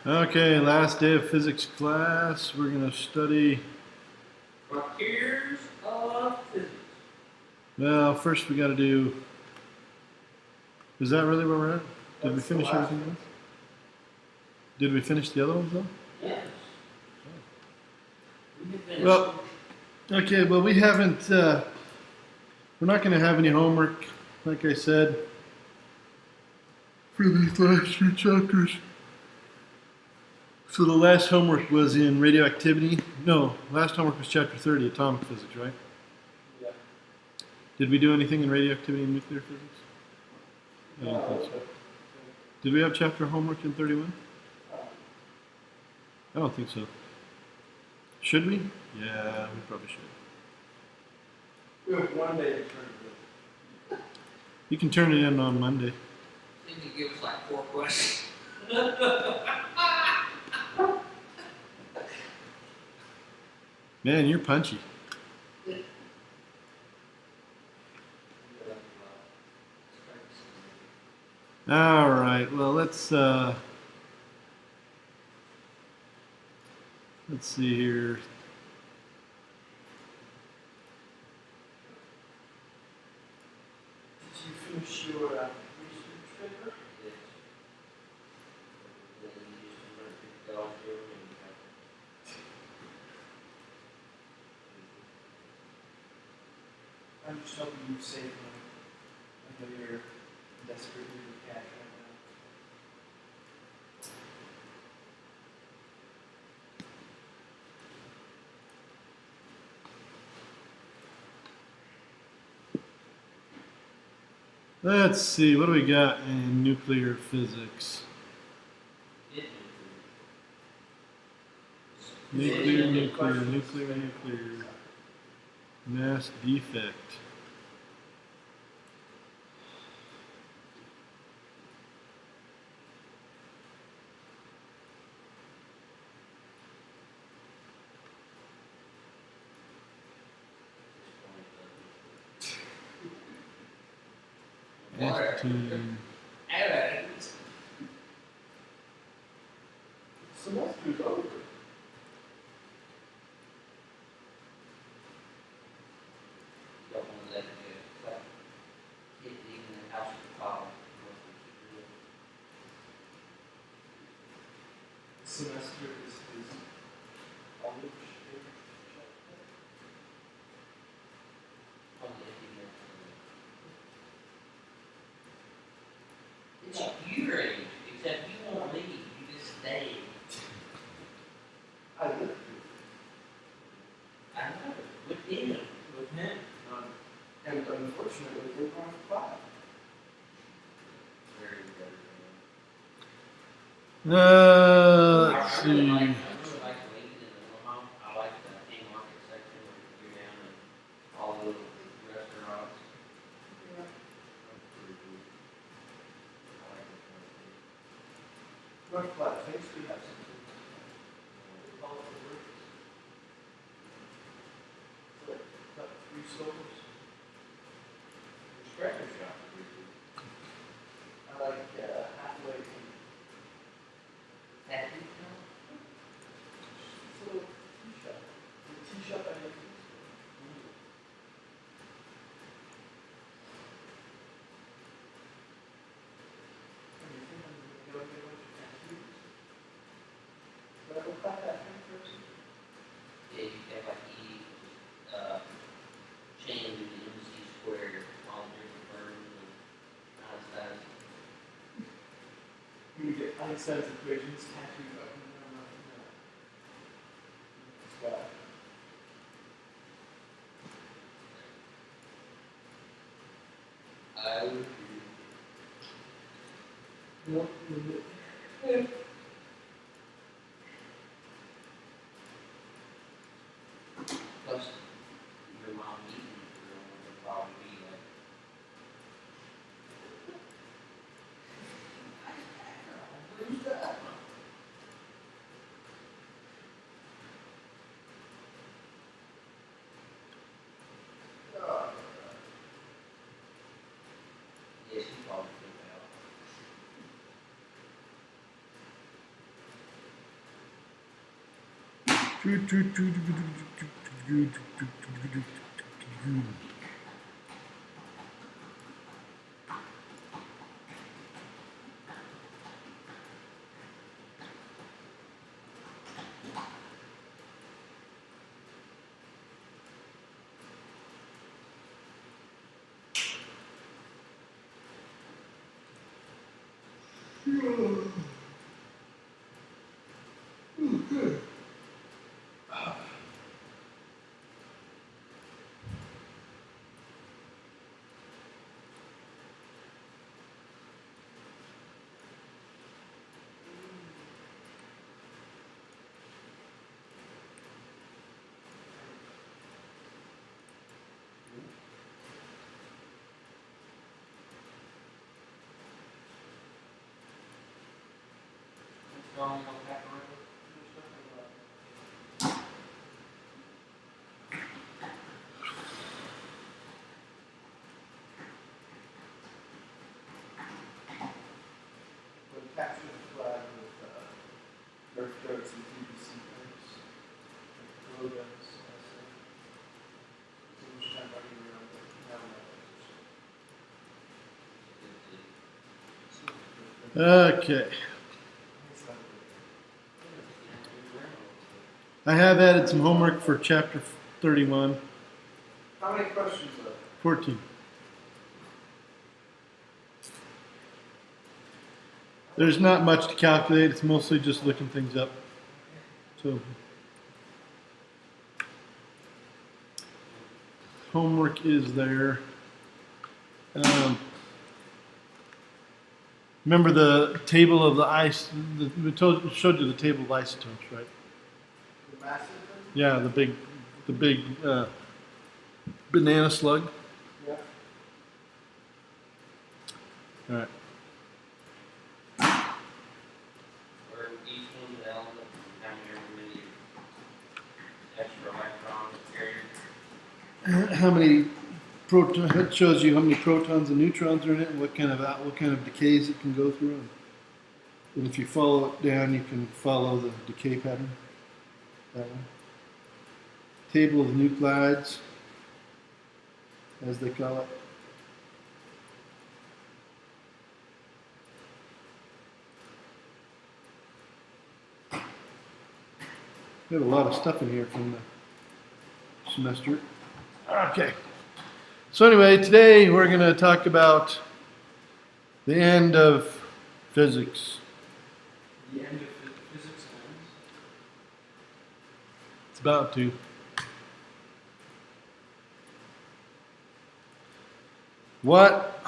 Okay, last day of physics class. We're going to study. Frontiers of physics. Well, first we got to do. Is that really where we're at? Did we finish everything else? Did we finish the other ones though? Yes. Well, okay, well we haven't. We're not going to have any homework, like I said, for these last two chapters. So the last homework was in radioactivity. No, last homework was chapter 30, atomic physics, right? Yeah. Did we do anything in radioactivity and nuclear physics? I don't think so. Did we have chapter homework in 31? I don't think so. Should we? Yeah, we probably should. We have one day to turn it. You can turn it in on Monday. Then you give us like 4 questions. Man, you're punchy. All right. Well, let's see here. Did you finish your research paper? Yes. Then you just $150 here and I'm just hoping you save money. I know you're desperately in cash right now. Let's see. What do we got in nuclear physics? Nuclear. Mass defect. Acting. Semester's over. Don't want to let it go. Get even the house of college. Semester is college. It's like your age, except you won't leave, you just stay. I live here. I know, with him. With him. And unfortunately, we're going to fight. Very good. Let's see. I really like Lincoln and Omaha. I like the Haymarket section where you go down and all the little restaurants. Yeah. Pretty cool. I like it. North Platte, thanks, we have some. We call it the Roots. Got 3 stores. The cracker shop is pretty cool. I like halfway from Happy Town. It's a little tea shop. The tea shop I like. Yeah, you have like chain to the embassy square, all different firms and Einstein. You get Einstein's equations tattooed up and down the sky. I would agree. Nope. Yeah. Plus, your mom eating would probably be like. Who's that? Yes, he probably took out. What's going on with that room? We'll capture the flag with Nerf darts and PVC pipes. Glow guns, so we'll shine running around the Okay. I have added some homework for chapter 31. How many questions are there? 14. There's not much to calculate. It's mostly just looking things up. So, homework is there. Remember the table of the ice? Showed you the table of isotopes, right? The massive thing? Yeah, the big banana slug. Yeah. All right. Where each one's the element, and how many extra electrons carried. How many protons? It shows you how many protons and neutrons are in it, and what kind of decays it can go through. And if you follow it down, you can follow the decay pattern. That one. Table of nuclides, as they call it. We have a lot of stuff in here from the semester. Okay. So anyway, today we're going to talk about the end of physics. The end of physics ends. It's about to. What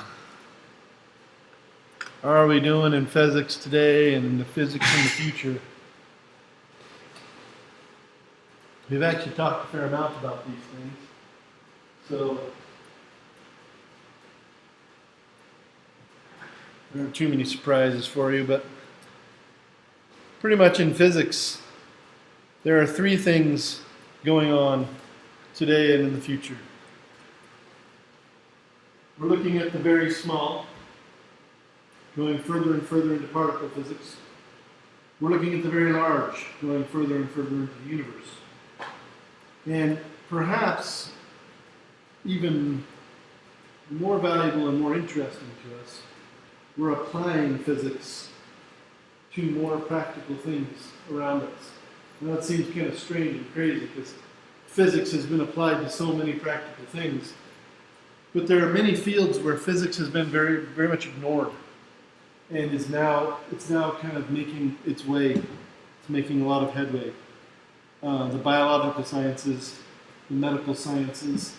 are we doing in physics today and in the physics in the future? We've actually talked a fair amount about these things. So there aren't too many surprises for you, but pretty much in physics, there are three things going on today and in the future. We're looking at the very small, going further and further into particle physics. We're looking at the very large, going further and further into the universe. And perhaps even more valuable and more interesting to us, we're applying physics to more practical things around us. And that seems kind of strange and crazy because physics has been applied to so many practical things. But there are many fields where physics has been very, very much ignored, and it's now kind of making its way. It's making a lot of headway. The biological sciences, the medical sciences,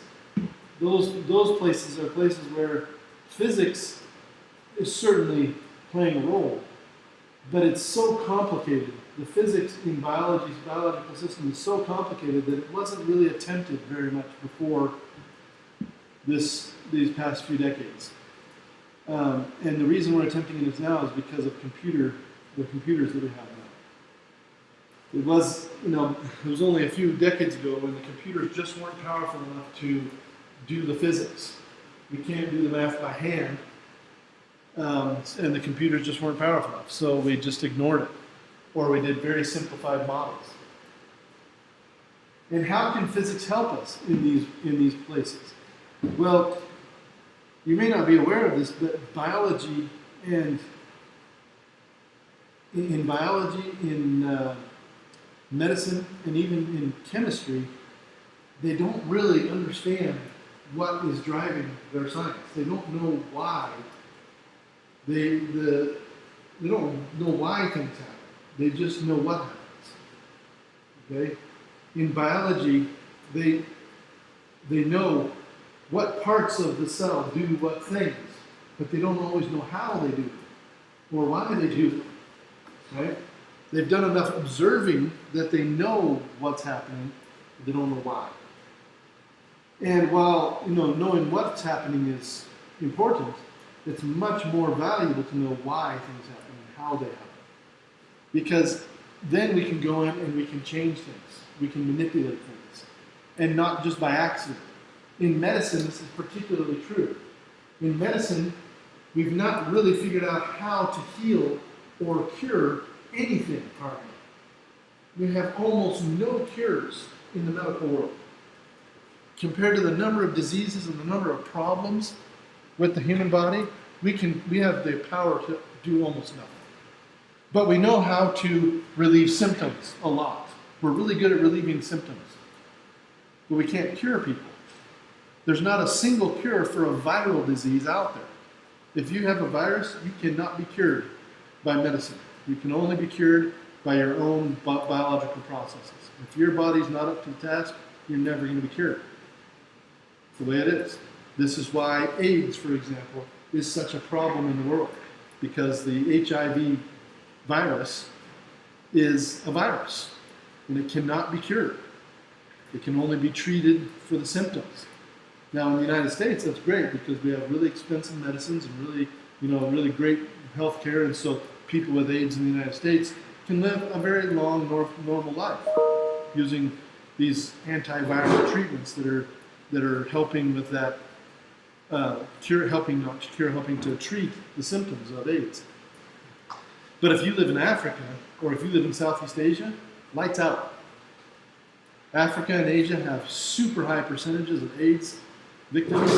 those places are places where physics is certainly playing a role, but it's so complicated. The physics in biology's biological system is so complicated that it wasn't really attempted very much before these past few decades. And the reason we're attempting it now is because of the computers that we have now. It was only a few decades ago when the computers just weren't powerful enough to do the physics. We can't do the math by hand, and the computers just weren't powerful enough. So we just ignored it, or we did very simplified models. And how can physics help us in these places? Well, you may not be aware of this, but biology and in medicine, and even in chemistry, they don't really understand what is driving their science. They don't know why. They don't know why things happen. They just know what happens. Okay? In biology, they know what parts of the cell do what things, but they don't always know how they do them or why they do them. Right? They've done enough observing that they know what's happening, but they don't know why. And while knowing what's happening is important, it's much more valuable to know why things happen and how they happen. Because then we can go in and we can change things. We can manipulate things. And not just by accident. In medicine, this is particularly true. In medicine, we've not really figured out how to heal or cure anything hardly. We have almost no cures in the medical world. Compared to the number of diseases and the number of problems with the human body, we have the power to do almost nothing. But we know how to relieve symptoms a lot. We're really good at relieving symptoms. But we can't cure people. There's not a single cure for a viral disease out there. If you have a virus, you cannot be cured by medicine. You can only be cured by your own biological processes. If your body's not up to the task, you're never going to be cured. It's the way it is. This is why AIDS, for example, is such a problem in the world. Because the HIV virus is a virus. And it cannot be cured. It can only be treated for the symptoms. Now in the United States, that's great because we have really expensive medicines and really great health care, and so people with AIDS in the United States can live a very long, normal life using these antiviral treatments that are helping with that helping to treat the symptoms of AIDS. But if you live in Africa or if you live in Southeast Asia, lights out. Africa and Asia have super high percentages of AIDS victims.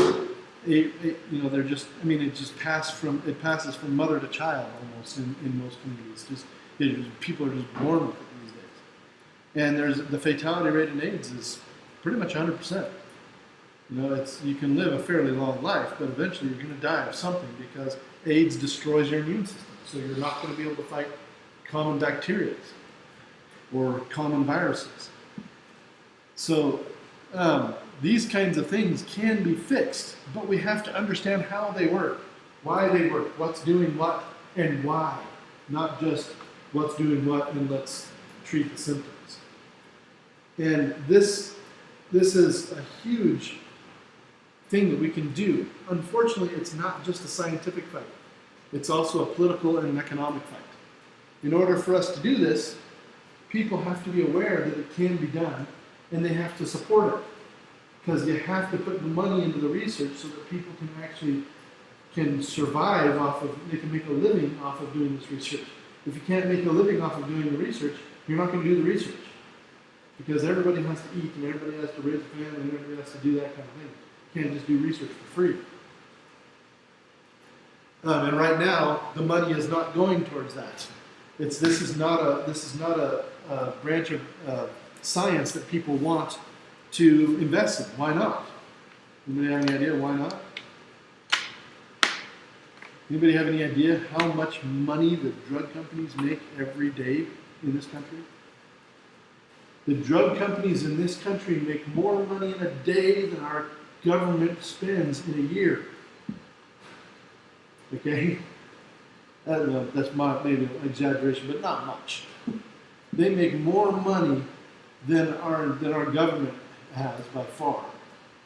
They're just, it passes from mother to child almost in most communities. People are just born with it these days. And the fatality rate in AIDS is pretty much 100%. You can live a fairly long life, but eventually you're going to die of something because AIDS destroys your immune system. So you're not going to be able to fight common bacteria or common viruses. So these kinds of things can be fixed, but we have to understand how they work, why they work, what's doing what, and why. Not just what's doing what and let's treat the symptoms. And this is a huge thing that we can do. Unfortunately, it's not just a scientific fight. It's also a political and an economic fight. In order for us to do this, people have to be aware that it can be done, and they have to support it. Because you have to put the money into the research so that people can survive they can make a living off of doing this research. If you can't make a living off of doing the research, you're not going to do the research. Because everybody has to eat, and everybody has to raise a family, and everybody has to do that kind of thing. You can't just do research for free. And right now, the money is not going towards that. This is not a branch of science that people want to invest in. Why not? Anybody have any idea why not? Anybody have any idea how much money the drug companies make every day in this country? The drug companies in this country make more money in a day than our government spends in a year. Okay? That's maybe an exaggeration, but not much. They make more money than our government has by far.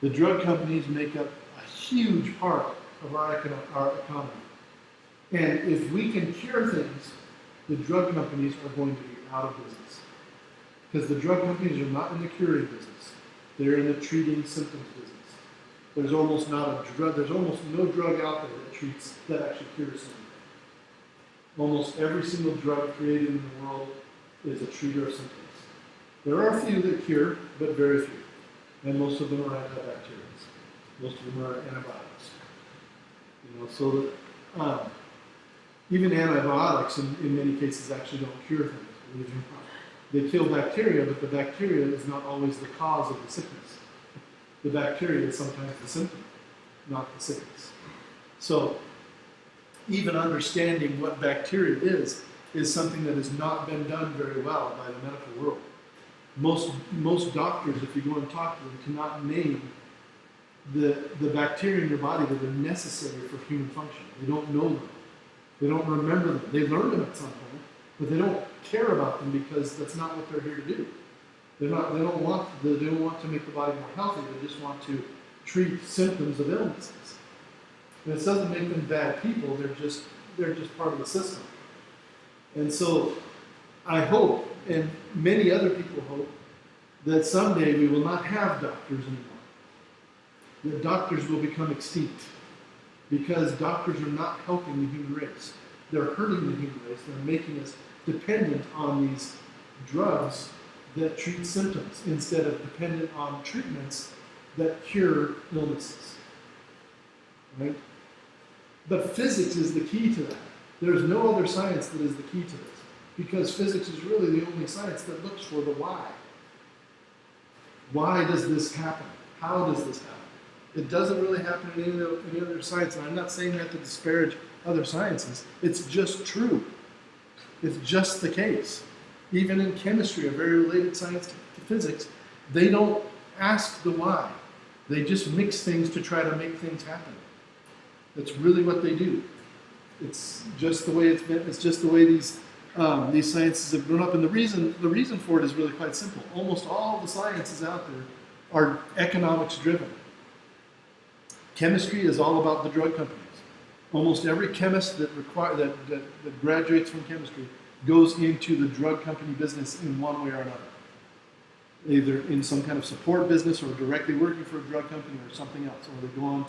The drug companies make up a huge part of our economy. And if we can cure things, the drug companies are going to be out of business. Because the drug companies are not in the curing business. They're in the treating symptoms business. There's almost no drug out there that actually cures something. Almost every single drug created in the world is a treater of symptoms. There are a few that cure, but very few. And most of them are antibacterials. Most of them are antibiotics. So that even antibiotics in many cases actually don't cure things, believe it or not. They kill bacteria, but the bacteria is not always the cause of the sickness. The bacteria is sometimes the symptom, not the sickness. So even understanding what bacteria is something that has not been done very well by the medical world. Most doctors, if you go and talk to them, cannot name the bacteria in your body that are necessary for human function. They don't know them. They don't remember them. They learn them at some point, but they don't care about them because that's not what they're here to do. They don't want to make the body more healthy. They just want to treat symptoms of illnesses. And it doesn't make them bad people. They're just part of the system. And so I hope, and many other people hope, that someday we will not have doctors anymore. That doctors will become extinct. Because doctors are not helping the human race. They're hurting the human race. They're making us dependent on these drugs that treat symptoms instead of dependent on treatments that cure illnesses. Right? But physics is the key to that. There's no other science that is the key to this. Because physics is really the only science that looks for the why. Why does this happen? How does this happen? It doesn't really happen in any other science, and I'm not saying that to disparage other sciences. It's just true. It's just the case. Even in chemistry, a very related science to physics, they don't ask the why. They just mix things to try to make things happen. That's really what they do. It's just the way it's been. It's just the way these sciences have grown up, and the reason for it is really quite simple. Almost all the sciences out there are economics driven. Chemistry is all about the drug companies. Almost every chemist that graduates from chemistry goes into the drug company business in one way or another. Either in some kind of support business or directly working for a drug company or something else. Or they go on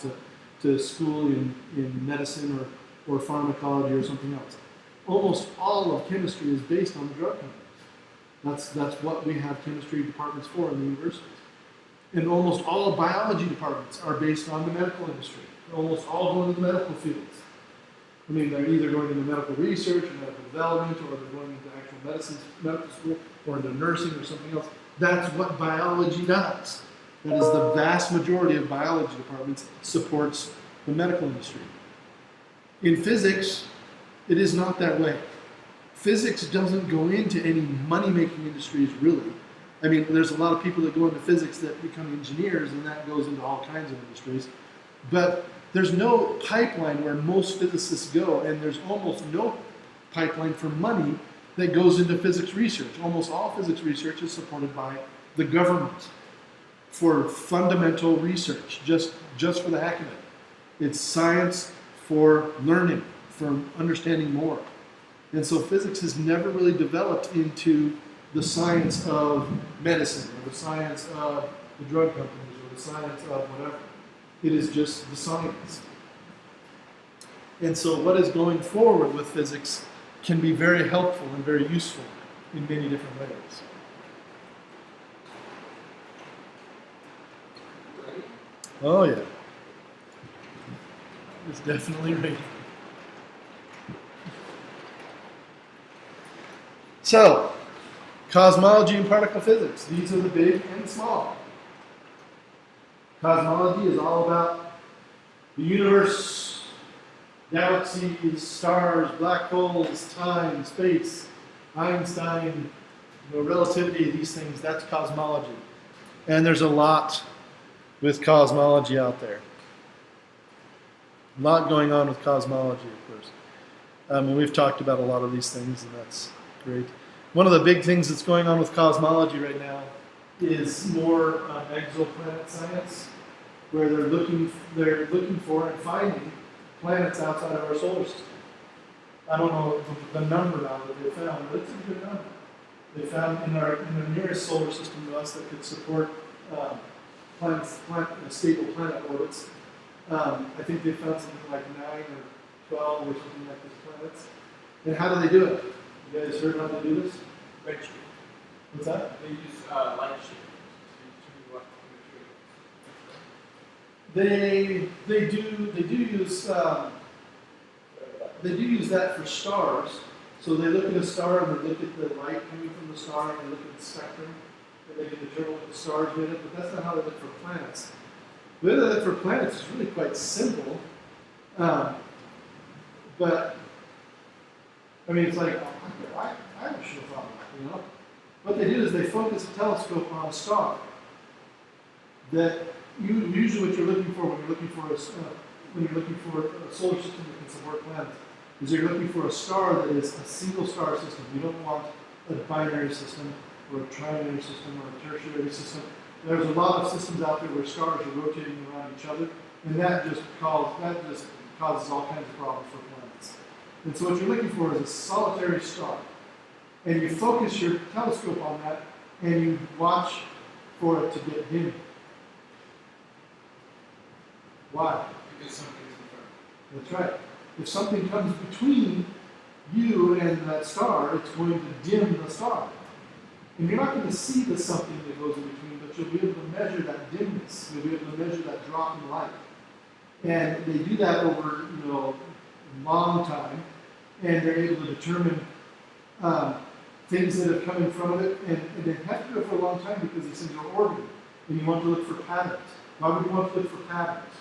to school in medicine or pharmacology or something else. Almost all of chemistry is based on the drug companies. That's what we have chemistry departments for in the universities. And almost all biology departments are based on the medical industry. They're almost all going to the medical fields. I mean, they're either going into medical research or medical development, or they're going into actual medical school, or into nursing or something else. That's what biology does. That is the vast majority of biology departments supports the medical industry. In physics, it is not that way. Physics doesn't go into any money-making industries, really. I mean, there's a lot of people that go into physics that become engineers, and that goes into all kinds of industries. But there's no pipeline where most physicists go, and there's almost no pipeline for money that goes into physics research. Almost all physics research is supported by the government for fundamental research, just for the heck of it. It's science for learning, for understanding more. And so physics has never really developed into the science of medicine, or the science of the drug companies, or the science of whatever. It is just the science. And so what is going forward with physics can be very helpful and very useful in many different ways. Ready? Oh yeah. It's definitely ready. So, cosmology and particle physics. These are the big and small. Cosmology is all about the universe, galaxies, stars, black holes, time, space, Einstein, relativity, these things. That's cosmology. And there's a lot with cosmology out there. A lot going on with cosmology, of course. And we've talked about a lot of these things, and that's great. One of the big things that's going on with cosmology right now is more exoplanet science, where they're looking for and finding planets outside of our solar system. I don't know the number now that they found, but it's a good number. They found in the nearest solar system to us that could support stable planet orbits. I think they found something like 9 or 12 or something like these planets. And how do they do it? You guys heard how they do this? Redshift. What's that? They use light shifting to what materials. They do use that for stars. So they look at a star and they look at the light coming from the star and they look at the spectrum and they can determine what the star is made of, but that's not how they look for planets. The way they look for planets is really quite simple. But I mean, it's like, I should have thought of that, you know? What they do is they focus a telescope on a star. That usually what you're looking for when you're looking for a solar system that can support planets is you're looking for a star that is a single star system. You don't want a binary system or a trinary system or a tertiary system. There's a lot of systems out there where stars are rotating around each other, and that just causes all kinds of problems for planets. And so what you're looking for is a solitary star. And you focus your telescope on that, and you watch for it to get dim. Why? Because something's in front. That's right. If something comes between you and that star, it's going to dim the star. And you're not going to see the something that goes in between, but you'll be able to measure that dimness. You'll be able to measure that drop in light. And they do that over, a long time, and they're able to determine things that have come in front of it, and they have to do it for a long time because these things are orbiting, and you want to look for patterns. Why would you want to look for patterns?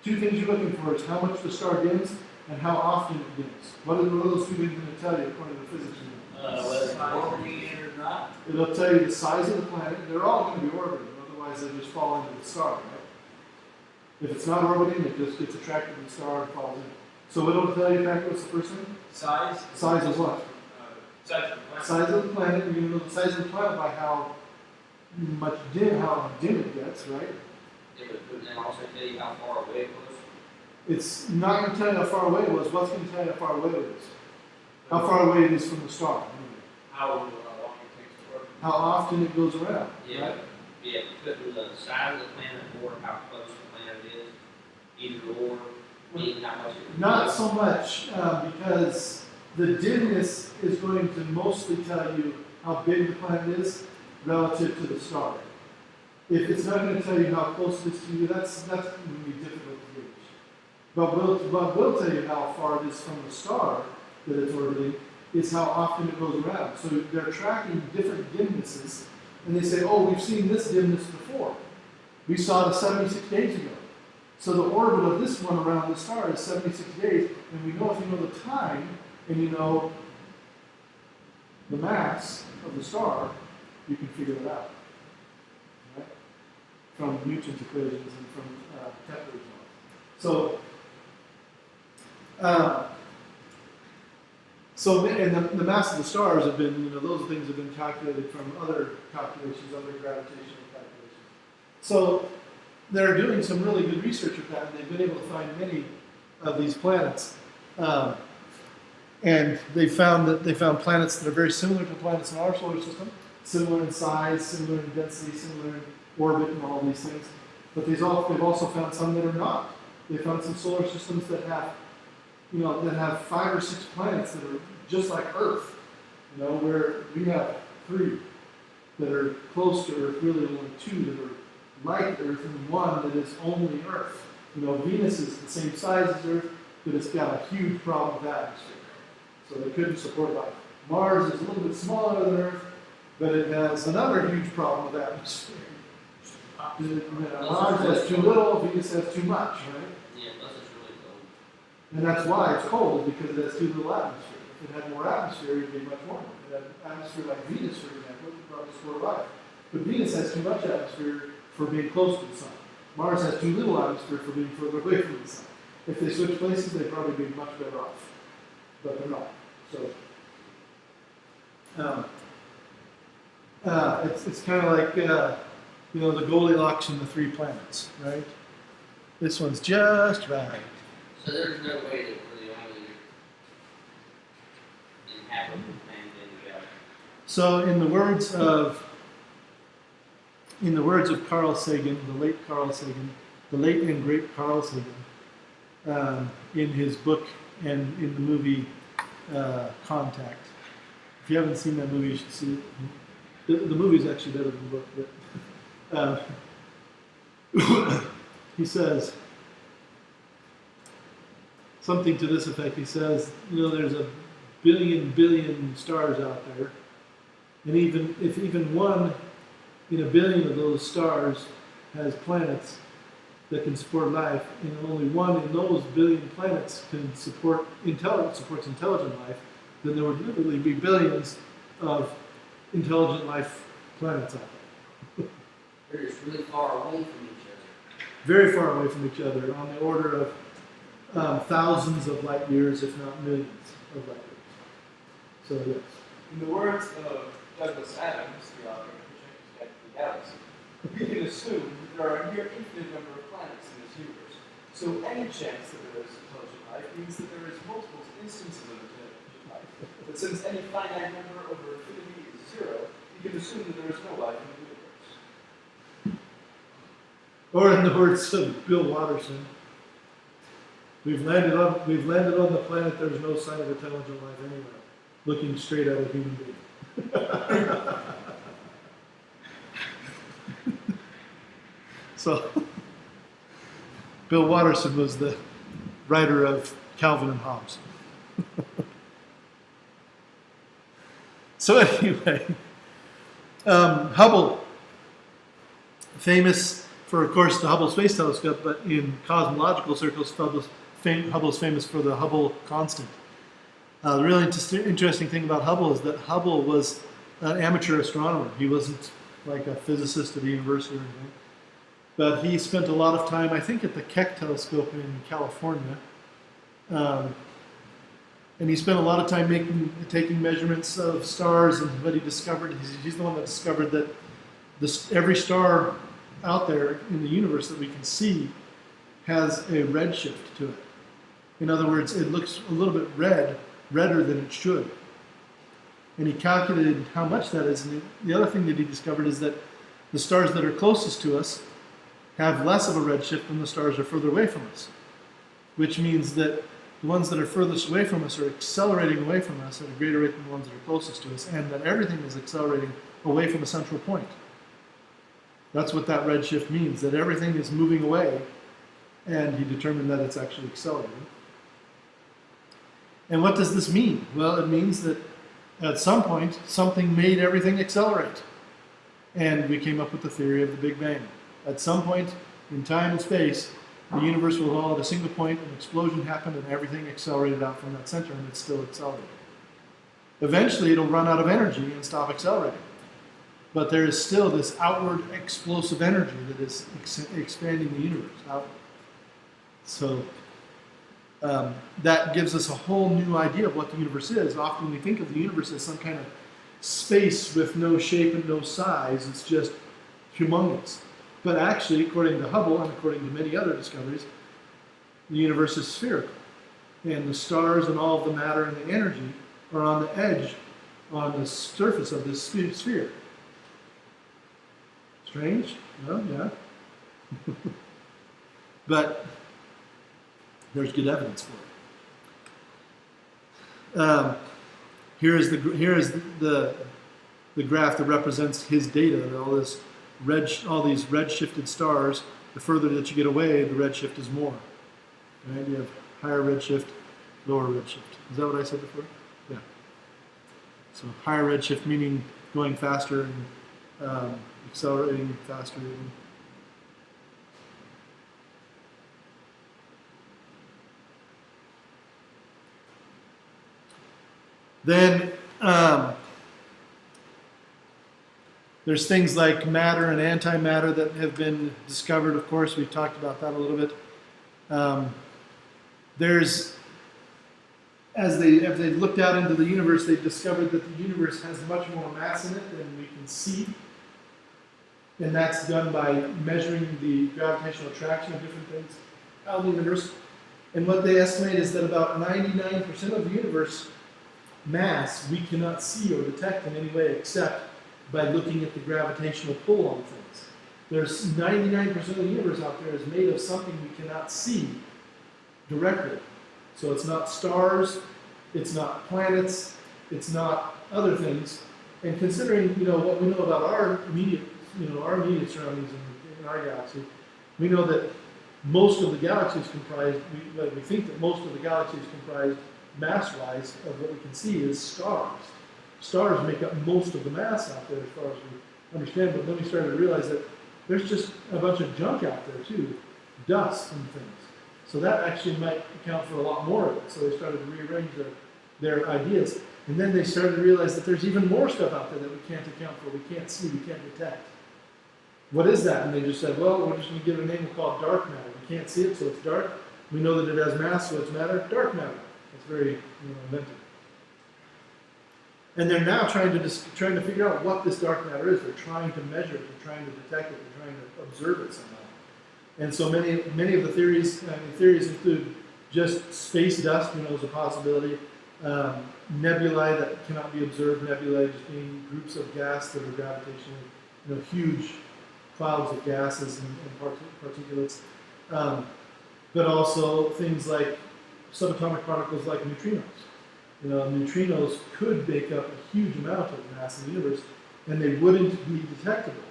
Two things you're looking for is how much the star dims and how often it dims. What are those two things going to tell you according to the physics unit? Whether it's orbiting or not. It'll tell you the size of the planet. They're all going to be orbiting, otherwise they just fall into the star, right? If it's not orbiting, it just gets attracted to the star and falls in. So it'll tell you, what's the first thing? Size? Size of what? Size of the planet. Size of the planet. You're going to know the size of the planet by how dim it gets, right? Yeah, but couldn't that also tell you how far away it was? It's not going to tell you how far away it was. What's going to tell you how far away it is? How far away it is from the star. How long it takes to work. How often it goes around. Yeah, Right? yeah, couldn't the size of the planet or how close the planet is, either or, mean how much it. Not so much, because the dimness is going to mostly tell you how big the planet is relative to the star. If it's not going to tell you how close it is to you, that's going to be difficult to gauge. But we'll tell you how far it is from the star that it's orbiting, is how often it goes around. So they're tracking different dimnesses, and they say, oh, we've seen this dimness before. We saw it 76 days ago. So the orbit of this one around the star is 76 days, and we know if you know the time, and you know the mass of the star, you can figure it out. Right? From Newton's equations and from Kepler's laws. And the mass of the stars have been, those things have been calculated from other calculations, other gravitational calculations. So they're doing some really good research with that, and they've been able to find many of these planets. And they found planets that are very similar to planets in our solar system, similar in size, similar in density, similar in orbit, and all these things. But they've also found some that are not. They found some solar systems that have, that have 5 or 6 planets that are just like Earth. Where we have 3 that are close to Earth, really only 2 that are like Earth, and 1 that is only Earth. Venus is the same size as Earth, but it's got a huge problem with atmosphere. So they couldn't support life. Mars is a little bit smaller than Earth, but it has another huge problem with atmosphere. Mars has too little, Venus has too much, right? Yeah, plus it's really cold. And that's why it's cold, because it has too little atmosphere. If it had more atmosphere, it would be much warmer. If it had atmosphere like Venus, for example, it would probably support life. But Venus has too much atmosphere for being close to the sun. Mars has too little atmosphere for being further away from the sun. If they switch places, they'd probably be much better off. But they're not. So it's kind of like the Goldilocks and the 3 planets, right? This one's just right. So there's no way that we're the only inhabitable planet in the galaxy. So in the words of Carl Sagan, the late Carl Sagan, the late and great Carl Sagan, in his book and in the movie Contact. If you haven't seen that movie, you should see it. The movie's actually better than the book, but he says something to this effect. He says, there's a billion stars out there, and if even one in a billion of those stars has planets that can support life, and only one in those billion planets can supports intelligent life, then there would literally be billions of intelligent life planets out there. They're just really far away from each other. Very far away from each other, on the order of thousands of light years, if not millions of light years. So yes. In the words of Douglas Adams, the author of The Galaxy, we can assume that there are a near infinite number of planets in this universe. So any chance that there is intelligent life means that there is multiple instances of intelligent life. But since any finite number over infinity is zero, we can assume that there is no life in the universe. Or in the words of Bill Watterson, we've landed on the planet. There's no sign of intelligent life anywhere, looking straight at a human being. So, Bill Watterson was the writer of Calvin and Hobbes. So anyway, Hubble, famous for, of course, the Hubble Space Telescope, but in cosmological circles, Hubble's famous for the Hubble constant. The really interesting thing about Hubble is that Hubble was an amateur astronomer. He wasn't like a physicist at a university or anything. But he spent a lot of time, I think, at the Keck telescope in California. And he spent a lot of time taking measurements of stars, and what he discovered, he's the one that discovered that every star out there in the universe that we can see has a redshift to it. In other words, it looks a little bit redder than it should. And he calculated how much that is. And the other thing that he discovered is that the stars that are closest to us have less of a redshift than the stars are further away from us, which means that the ones that are furthest away from us are accelerating away from us at a greater rate than the ones that are closest to us, and that everything is accelerating away from a central point. That's what that redshift means, that everything is moving away, and he determined that it's actually accelerating. And what does this mean? Well, it means that at some point, something made everything accelerate. And we came up with the theory of the Big Bang. At some point in time and space, the universe will all at a single point, an explosion happened, and everything accelerated out from that center, and it's still accelerating. Eventually, it'll run out of energy and stop accelerating. But there is still this outward explosive energy that is expanding the universe outward. So that gives us a whole new idea of what the universe is. Often we think of the universe as some kind of space with no shape and no size. It's just humongous. But actually, according to Hubble and according to many other discoveries, the universe is spherical. And the stars and all of the matter and the energy are on the edge, on the surface of this sphere. Strange? Well, yeah. But there's good evidence for it. Here is the graph that represents his data. And all these red-shifted stars. The further that you get away, the redshift is more. Right? You have higher redshift, lower redshift. Is that what I said before? Yeah. So higher redshift meaning going faster and accelerating faster. Then there's things like matter and antimatter that have been discovered. Of course, we've talked about that a little bit. As they've looked out into the universe, they've discovered that the universe has much more mass in it than we can see. And that's done by measuring the gravitational attraction of different things out in the universe. And what they estimate is that about 99% of the universe mass we cannot see or detect in any way except by looking at the gravitational pull on things. There's 99% of the universe out there is made of something we cannot see directly. So it's not stars, it's not planets, it's not other things. And considering, you know, what we know about our immediate, our immediate surroundings in our galaxy, we know that most of the galaxy is comprised, we think that most of the galaxy is comprised mass-wise of what we can see is stars. Stars make up most of the mass out there as far as we understand, but then we started to realize that there's just a bunch of junk out there too, dust and things. So that actually might account for a lot more of it. So they started to rearrange their ideas. And then they started to realize that there's even more stuff out there that we can't account for, we can't see, we can't detect. What is that? And they just said, well, we're just going to give it a name called dark matter. We can't see it, so it's dark. We know that it has mass, so it's matter, dark matter. It's very inventive. And they're now trying to figure out what this dark matter is. They're trying to measure it, they're trying to detect it, they're trying to observe it somehow. And so many of the theories include just space dust, is a possibility. Nebulae that cannot be observed, nebulae just being groups of gas that are gravitational, huge clouds of gases and particulates. But also things like subatomic particles like neutrinos. Neutrinos could make up a huge amount of the mass in the universe, and they wouldn't be detectable.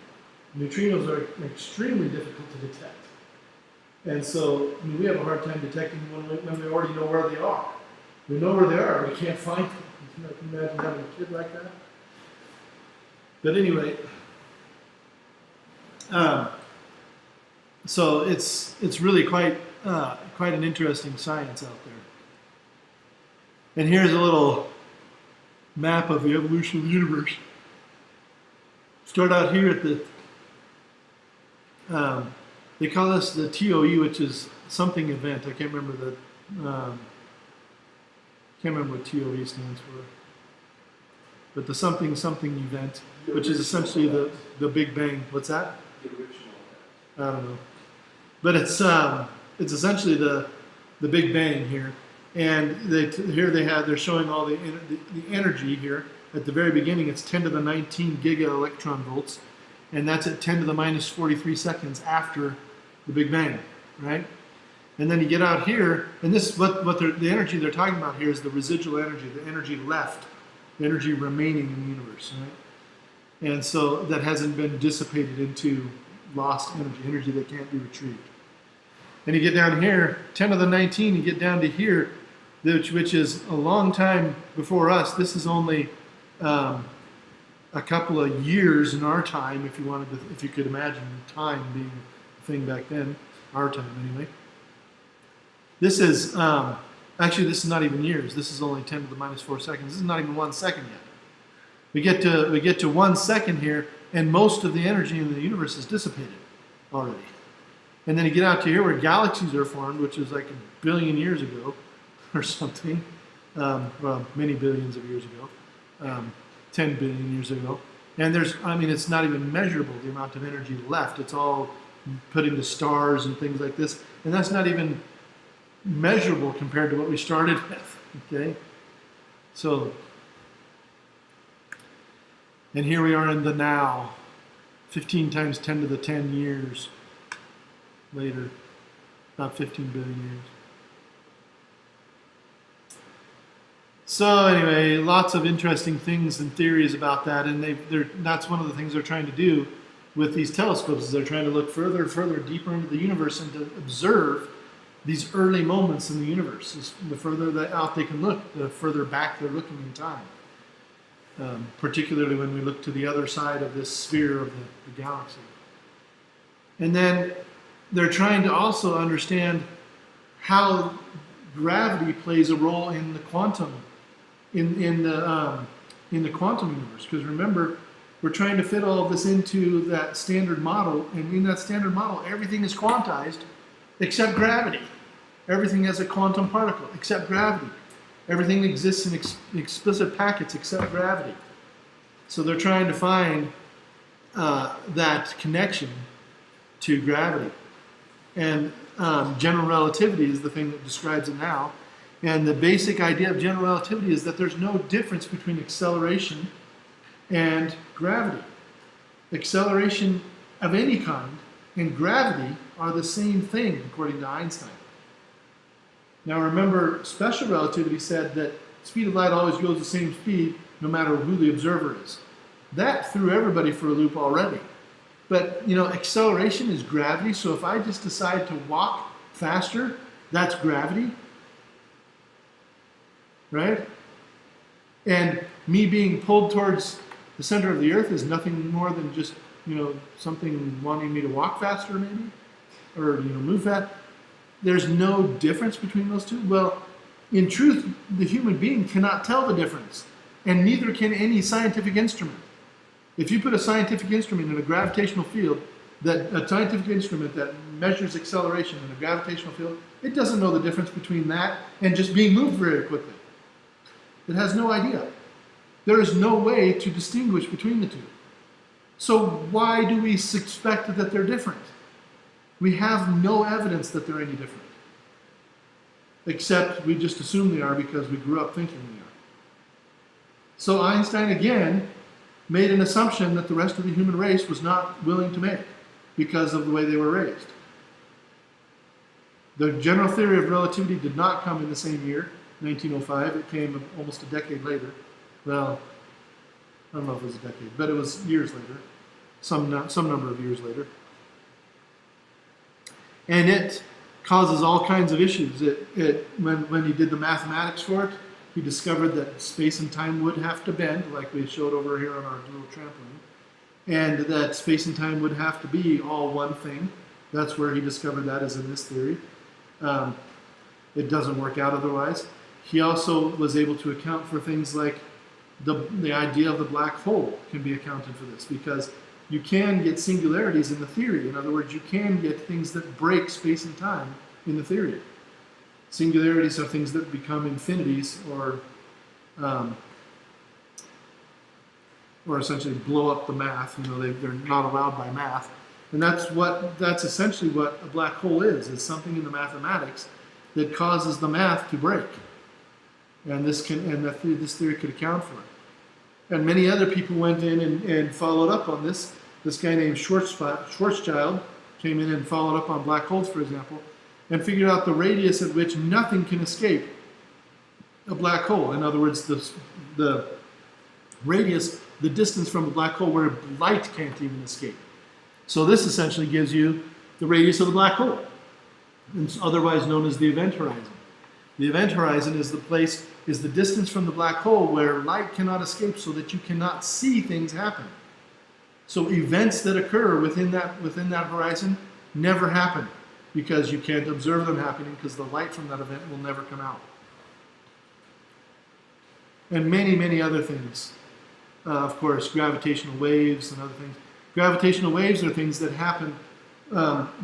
Neutrinos are extremely difficult to detect. And so, we have a hard time detecting when we already know where they are. We know where they are, we can't find them. Can you imagine having a kid like that? But anyway, so it's really quite an interesting science out there. And here's a little map of the evolution of the universe. Start out here at the they call this the TOE, which is something event. I can't remember what TOE stands for. But the something event, which is essentially the Big Bang. What's that? The original. I don't know. But it's essentially the Big Bang here. And they're showing all the energy here. At the very beginning, it's 10 to the 19 giga electron volts. And that's at 10 to the minus 43 seconds after the Big Bang, right? And then you get out here, and this the energy they're talking about here is the residual energy, the energy left, the energy remaining in the universe, right? And so that hasn't been dissipated into lost energy that can't be retrieved. And you get down here, 10 to the 19, you get down to here, which is a long time before us. This is only a couple of years in our time, if you could imagine time being a thing back then, our time anyway. This is actually this is not even years. This is only 10 to the minus 4 seconds. This is not even 1 second yet. We get to 1 second here, and most of the energy in the universe is dissipated already. And then you get out to here where galaxies are formed, which is like a billion years ago or something. Well, many billions of years ago. 10 billion years ago. And it's not even measurable, the amount of energy left. It's all put into stars and things like this. And that's not even measurable compared to what we started with, okay? So, and here we are in the now, 15 times 10 to the 10 years later, about 15 billion years. So anyway, lots of interesting things and theories about that, and that's one of the things they're trying to do with these telescopes, is they're trying to look further and further deeper into the universe and to observe these early moments in the universe. The further out they can look, the further back they're looking in time. Particularly when we look to the other side of this sphere of the galaxy. And then they're trying to also understand how gravity plays a role in the quantum in the quantum universe, because remember, we're trying to fit all of this into that standard model, and in that standard model, everything is quantized except gravity. Everything has a quantum particle except gravity. Everything exists in explicit packets except gravity. So they're trying to find that connection to gravity. And general relativity is the thing that describes it now. And the basic idea of general relativity is that there's no difference between acceleration and gravity. Acceleration of any kind and gravity are the same thing, according to Einstein. Now remember, special relativity said that speed of light always goes the same speed no matter who the observer is. That threw everybody for a loop already. But, you know, acceleration is gravity, so if I just decide to walk faster, that's gravity, right? And me being pulled towards the center of the earth is nothing more than just, you know, something wanting me to walk faster maybe, or, you know, move fast. There's no difference between those two. Well, in truth, the human being cannot tell the difference, and neither can any scientific instrument. If you put a scientific instrument in a gravitational field, a scientific instrument that measures acceleration in a gravitational field, it doesn't know the difference between that and just being moved very quickly. It has no idea. There is no way to distinguish between the two. So why do we suspect that they're different? We have no evidence that they're any different. Except we just assume they are because we grew up thinking they are. So Einstein again made an assumption that the rest of the human race was not willing to make because of the way they were raised. The general theory of relativity did not come in the same year, 1905. It came almost a decade later. Well, I don't know if it was a decade, but it was years later, some number of years later. And it causes all kinds of issues. When he did the mathematics for it, he discovered that space and time would have to bend, like we showed over here on our little trampoline, and that space and time would have to be all one thing. That's where he discovered that, is in this theory. It doesn't work out otherwise. He also was able to account for things like the idea of the black hole can be accounted for this, because you can get singularities in the theory. In other words, you can get things that break space and time in the theory. Singularities are things that become infinities, or essentially blow up the math. You know, they're not allowed by math, and that's essentially what a black hole is. It's something in the mathematics that causes the math to break, and this theory could account for it. And many other people went in and followed up on this. This guy named Schwarzschild came in and followed up on black holes, for example, and figured out the radius at which nothing can escape a black hole. In other words, the radius, the distance from a black hole where light can't even escape. So this essentially gives you the radius of the black hole, it's otherwise known as the event horizon. The event horizon is the distance from the black hole where light cannot escape, so that you cannot see things happen. So events that occur within that horizon never happen, because you can't observe them happening, because the light from that event will never come out. And many, many other things. Of course, gravitational waves and other things. Gravitational waves are things that happen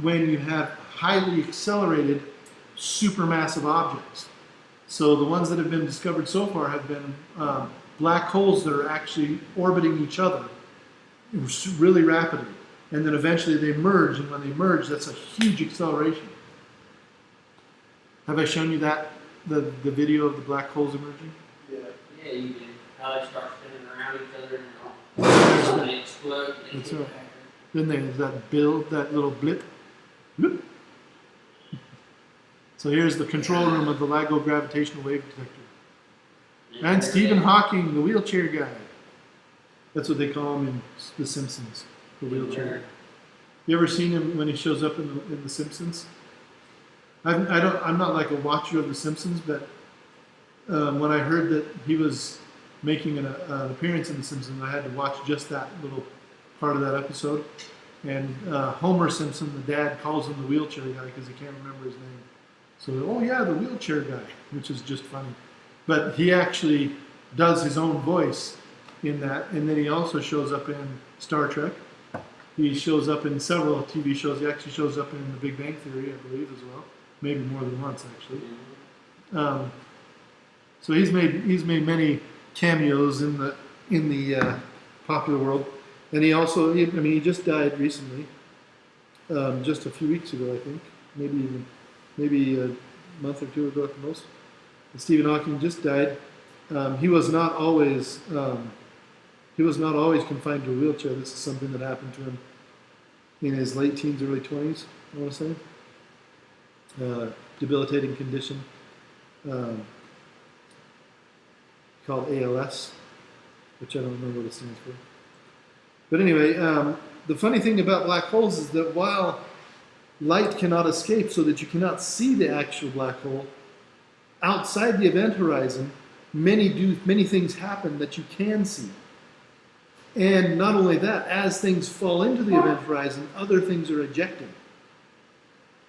when you have highly accelerated supermassive objects. So the ones that have been discovered so far have been black holes that are actually orbiting each other really rapidly. And then eventually they merge, and when they merge, that's a huge acceleration. Have I shown you that, the video of the black holes emerging? Yeah. Yeah, you can, how they start spinning around each other and they explode. That's right. Then there's that little blip. Bloop. So here's the control room of the LIGO gravitational wave detector. And Stephen Hawking, the wheelchair guy. That's what they call him in The Simpsons, the wheelchair. You ever seen him when he shows up in The Simpsons? I'm not like a watcher of The Simpsons, but when I heard that he was making an appearance in The Simpsons, I had to watch just that little part of that episode. And Homer Simpson, the dad, calls him the wheelchair guy because he can't remember his name. So, oh yeah, the wheelchair guy, which is just funny. But he actually does his own voice in that, and then he also shows up in Star Trek. He shows up in several TV shows. He actually shows up in The Big Bang Theory, I believe, as well. Maybe more than once, actually. So he's made many cameos in the popular world, and he also, he just died recently, just a few weeks ago, I think, maybe a month or two ago at the most. And Stephen Hawking just died. He was not always confined to a wheelchair. This is something that happened to him in his late teens, early 20s, I want to say. Debilitating condition called ALS, which I don't remember what it stands for. But anyway, the funny thing about black holes is that while light cannot escape so that you cannot see the actual black hole, outside the event horizon, many things happen that you can see. And not only that, as things fall into the event horizon, other things are ejected.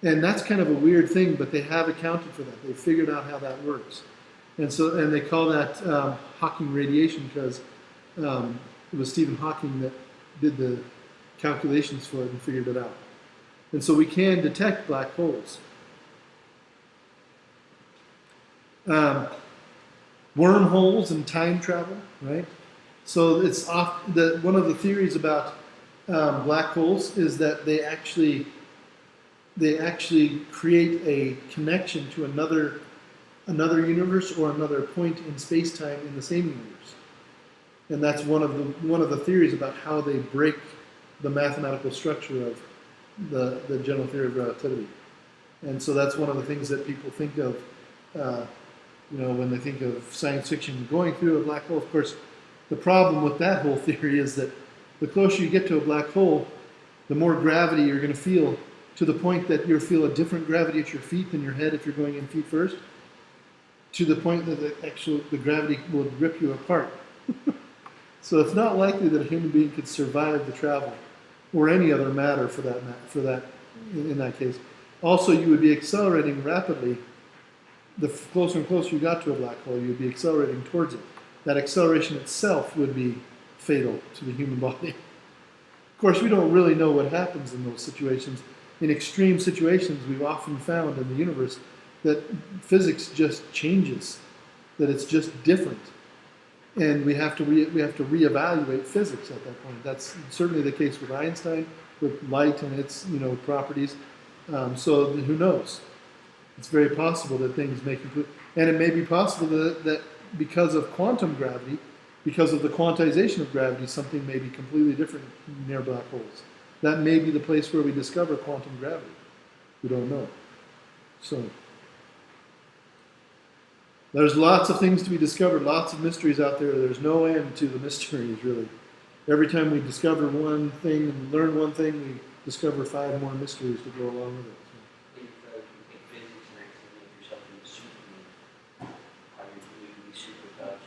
And that's kind of a weird thing, but they have accounted for that. They figured out how that works. And they call that Hawking radiation because it was Stephen Hawking that did the calculations for it and figured it out. And so we can detect black holes. Wormholes and time travel, right? So it's one of the theories about black holes is that they actually create a connection to another universe or another point in space-time in the same universe. And that's one of the theories about how they break the mathematical structure of the general theory of relativity. And so that's one of the things that people think of, when they think of science fiction going through a black hole. Of course, the problem with that whole theory is that the closer you get to a black hole, the more gravity you're going to feel, to the point that you'll feel a different gravity at your feet than your head if you're going in feet first, to the point that the gravity will rip you apart. So it's not likely that a human being could survive the travel, or any other matter in that case. Also, you would be accelerating rapidly. The closer and closer you got to a black hole, you would be accelerating towards it. That acceleration itself would be fatal to the human body. Of course, we don't really know what happens in those situations. In extreme situations, we've often found in the universe that physics just changes, that it's just different. And we have to reevaluate physics at that point. That's certainly the case with Einstein, with light and its properties. So who knows? It's very possible that things may and it may be possible that because of quantum gravity, because of the quantization of gravity, something may be completely different near black holes. That may be the place where we discover quantum gravity. We don't know. So there's lots of things to be discovered, lots of mysteries out there. There's no end to the mysteries, really. Every time we discover one thing and learn one thing, we discover 5 more mysteries to go along with it. If you take physics and actually make yourself into Superman, how you can be super fast.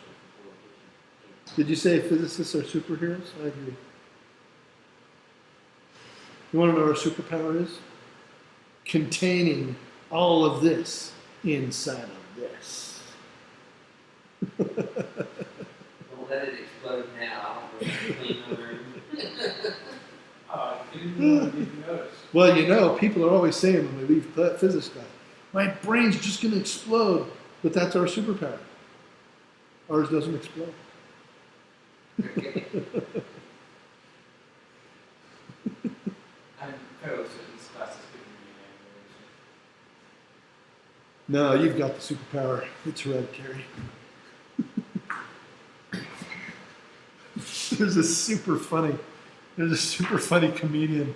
Did you say physicists are superheroes? I agree. You want to know what our superpower is? Containing all of this inside of this. Don't let it explode now. Clean the room. Didn't notice. Well, people are always saying when we leave physics class, my brain's just going to explode. But that's our superpower. Ours doesn't explode. Okay. I'm fairly certain this class is giving me an No, you've got the superpower. It's hereditary. There's a super funny comedian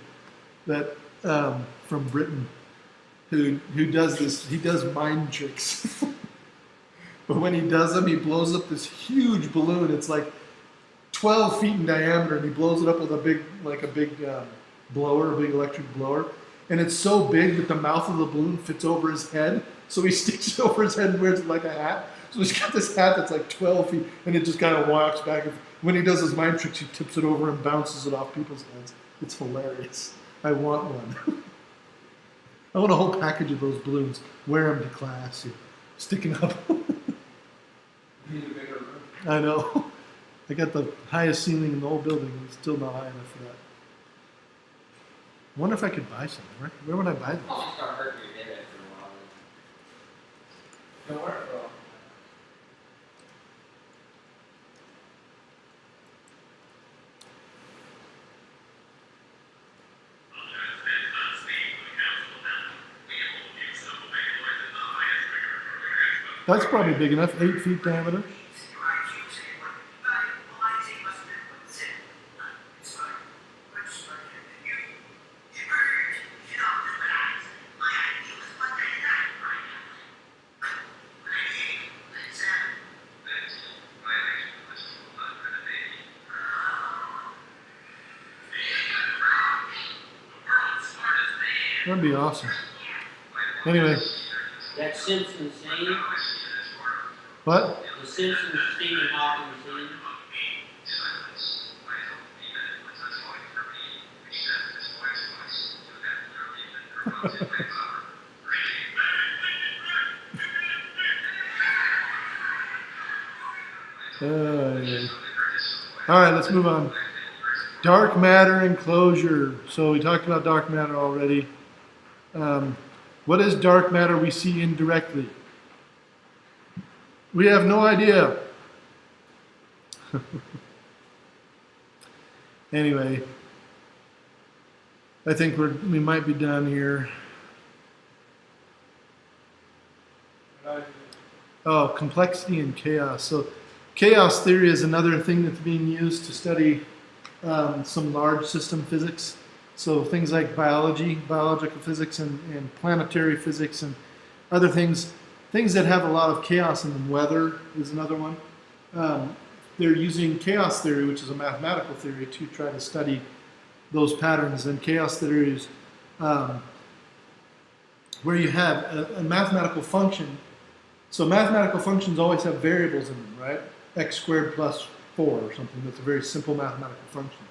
that from Britain who does this. He does mind tricks, but when he does them, he blows up this huge balloon. It's like 12 feet in diameter, and he blows it up with a big blower, a big electric blower. And it's so big that the mouth of the balloon fits over his head. So he sticks it over his head and wears it like a hat. So he's got this hat that's like 12 feet, and it just kind of walks back. When he does his mind tricks, he tips it over and bounces it off people's heads. It's hilarious. I want one. I want a whole package of those balloons. Wear them to class. Sticking up. You need a bigger room. I know. I got the highest ceiling in the whole building, and it's still not high enough for that. I wonder if I could buy some. Where would I buy them? Oh, it's gonna hurt your head after a while. Don't worry, bro. That's probably big enough, 8 feet diameter. That'd be awesome. Anyway, That Simpson scene, what? the Simpson Stephen Hawking scene. Yeah. All right, let's move on. Dark matter enclosure. So we talked about dark matter already. What is dark matter we see indirectly? We have no idea. Anyway, I think we might be done here. Oh, complexity and chaos. So chaos theory is another thing that's being used to study some large system physics. So things like biology, biological physics, and planetary physics, and other things that have a lot of chaos in them. Weather is another one. They're using chaos theory, which is a mathematical theory, to try to study those patterns. And chaos theory is where you have a mathematical function. So mathematical functions always have variables in them, right? X squared plus 4 or something. That's a very simple mathematical function.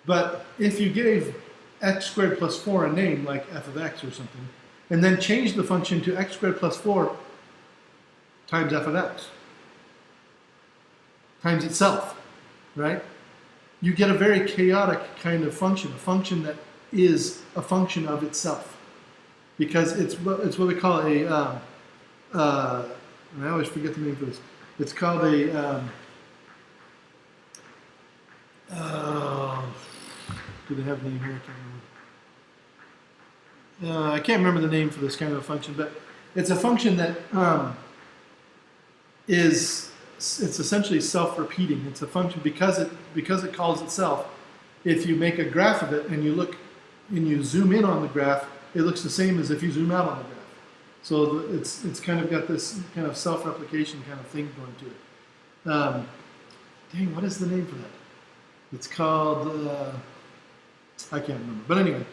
But if you gave x squared plus 4 a name, like f of x or something, and then change the function to x squared plus 4 times f of x, times itself, right? You get a very chaotic kind of function, a function that is a function of itself. Because it's what we call a, I always forget the name for this. It's called a, do they have a name here? I can't remember the name for this kind of a function, but it's a function that it's essentially self-repeating. It's a function because it calls itself. If you make a graph of it and you look and you zoom in on the graph, it looks the same as if you zoom out on the graph. So it's kind of got this kind of self-replication kind of thing going to it. Dang, what is the name for that? It's called, I can't remember. But anyway,